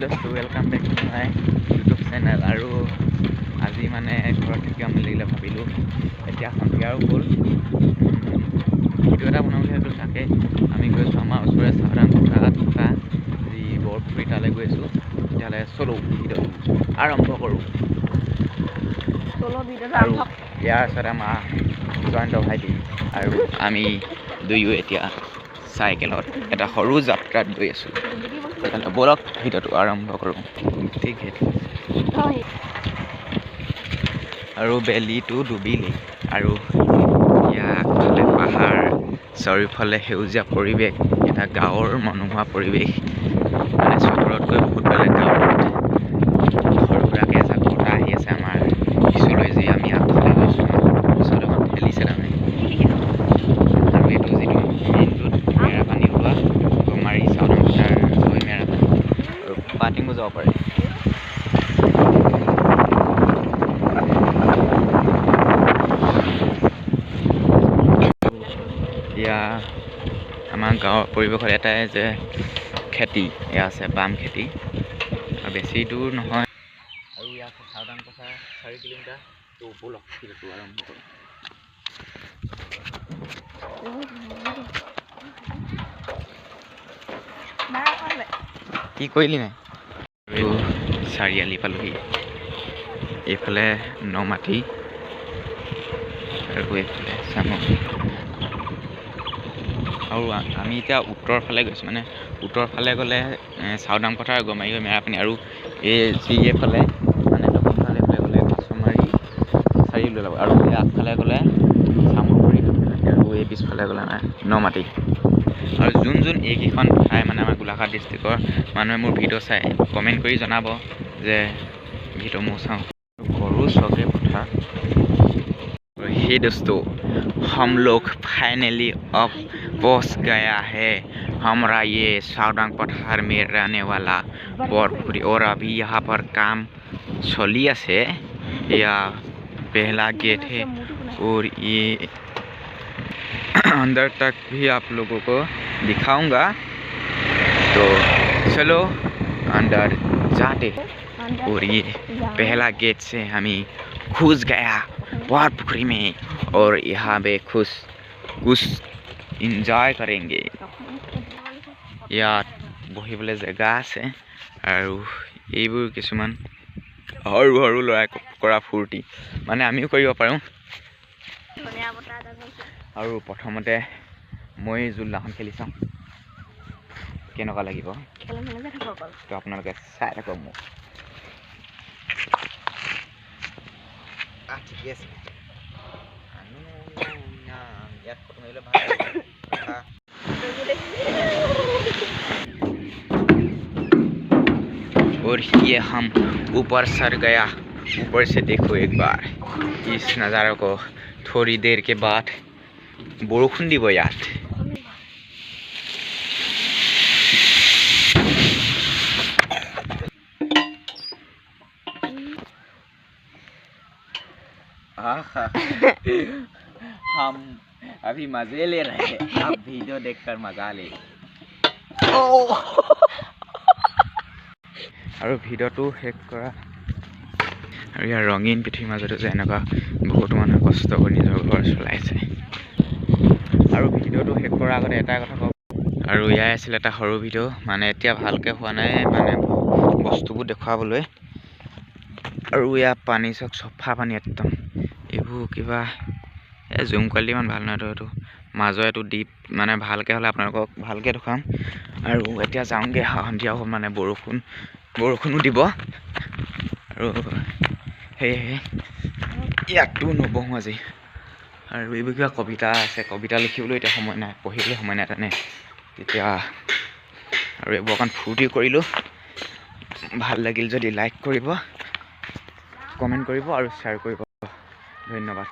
দোস্ত welcome back to my YouTube channel. আৰু আজি মানে ঘৰত থাকি আমনি লাগিলে ভাবিলোঁ এতিয়া সন্ধিয়াও হ'ল, ভিডিঅ' এটা বনাম বুলি ভাবিলোঁ। তাকে আমি গৈছোঁ আমাৰ ওচৰৰে চাওদাং পথাৰত থকা যি বৰপুখুৰী, তালৈ গৈ আছোঁ। তেতিয়াহ'লে চলো ভিডিঅ'টো আৰম্ভ কৰোঁ। আৰু ইয়াৰ ওচৰত আমাৰ জয়ন্ত ভাইটি আৰু আমি দুয়ো এতিয়া চাইকেলত এটা সৰু যাত্ৰাত গৈ আছোঁ। তেতিয়াহ'লে ব'লক ভিডিঅ'টো আৰম্ভ কৰোঁ। ঠিক আৰু বেলিটো ডুবিলেই আৰু ইয়াৰফালে পাহাৰ, চাৰিওফালে সেউজীয়া পৰিৱেশ, এটা গাঁৱৰ মনোমোহা পৰিৱেশ, মানে চহৰতকৈ বহুত বেলেগ। গাঁৱত সৰু সুৰাকৈ এজাক বতাহ আহি আছে আমাৰ পিছলৈ, যি আমি আগফালে গৈছোঁ পিছত এখন ঠেলিছে তাৰমানে। আৰু এইটো যিটো মেইন ৰোড মেৰাপানী ওলোৱা গমাৰি চাওদাং পথাৰ হৈ মেৰাপানী আৰু পাটিঙো যাব পাৰে। এতিয়া আমাৰ গাঁৱৰ পৰিৱেশত এটাই যে খেতি, এয়া আছে বাম খেতি, আৰু বেছি দূৰ নহয়। আৰু ইয়াত আছে চাওদাং পথাৰ 4 কিলোমিটাৰ। তো ব'লক ভিডিঅ'টো আৰম্ভ কৰোঁ। কি কৰিলি নাই? আৰু চাৰিআলি পালোহি। এইফালে নমাটি আৰু এইফালে চামগুৰি। আৰু আমি এতিয়া উত্তৰ ফালে গৈছোঁ, মানে উত্তৰ ফালে গ'লে চাওদাং পথাৰ, গমাৰি হৈ মেৰাপানী, আৰু এই যি এইফালে মানে দক্ষিণ ফালে এইফালে গ'লে মাছমাৰি চাৰিআলি ওলাব, আৰু এই আগফালে গ'লে চামগুৰি, আৰু এই পিছফালে গ'লে আমাৰ নমাটি। আৰু যোন যোন এইকেইখন ঠাই মানে আমাৰ গোলাঘাট ডিষ্ট্ৰিক্টৰ মানুহে মোৰ ভিডিঅ' চাই কমেণ্ট কৰি জনাব যে ভিডিঅ' মই চাওঁ। গৰু চগে পথাৰ। हे दोस्तों, हम लोग फाइनली अब पहुंच गया है हमारा ये सावदांग पठार में रहने वाला बरपुरी। और अभी यहाँ पर काम चलिए से या पहला गेट है, और ये अंदर तक भी आप लोगों को दिखाऊंगा। तो चलो अंदर जाते। और ये पहला गेट से हमें घुस गया बरपुखुरी में, और यहाँ पे कुछ इंजॉय करेंगे। ইয়াত বহিবলৈ জেগা আছে, আৰু এইবোৰ কিছুমান সৰু সৰু ল'ৰাই কৰা ফূৰ্তি, মানে আমিও কৰিব পাৰোঁ। আৰু প্ৰথমতে মই জোলনাখন খেলি চাওঁ কেনেকুৱা লাগিব, তো আপোনালোকে চাই থাকক মোক। ঠিকে আছে, ইয়াত ফটো মাৰিলে ভাল। और ये हम ऊपर सर गया, ऊपर से देखो एक बार इस नज़ारा को। थोड़ी देर के बाद बरखुन দিব ইয়াত। हम अभी मजे ले रहे हैं, आप वीडियो देखकर मजा ले। আৰু ভিডিঅ'টো শেষ কৰা, আৰু ইয়াৰ ৰঙীন পৃথিৱীৰ মাজতো যে এনেকুৱা বহুতো মানুহে কষ্ট কৰি নিজৰ ঘৰ চলাইছে। আৰু ভিডিঅ'টো শেষ কৰাৰ আগতে এটা কথা কওঁ, আৰু ইয়াৰ আছিলে এটা সৰু ভিডিঅ', মানে এতিয়া ভালকৈ হোৱা নাই, মানে বস্তুবোৰ দেখুৱাবলৈ। আৰু ইয়াৰ পানী চাওক, চফা পানী একদম। এইবোৰ কিবা জুম কোৱালিটি ইমান ভাল নহয়, এইটো মাজৰ এইটো দ্বীপ, মানে ভালকৈ হ'লে আপোনালোকক ভালকৈ দেখুৱাম। আৰু এতিয়া যাওঁগৈ, সন্ধিয়া হ'ল, মানে বৰষুণো দিব, আৰু সেয়েহে ইয়াতো নবহোঁ আজি। আৰু এইবোৰ কিবা কবিতা আছে, কবিতা লিখিবলৈ এতিয়া সময় নাই, পঢ়িবলৈ সময় নাই তেনে তেতিয়া। আৰু এইবোৰ অকণ ফূৰ্তি কৰিলোঁ। ভাল লাগিল যদি লাইক কৰিব, কমেণ্ট কৰিব আৰু শ্বেয়াৰ কৰিব। ধন্যবাদ।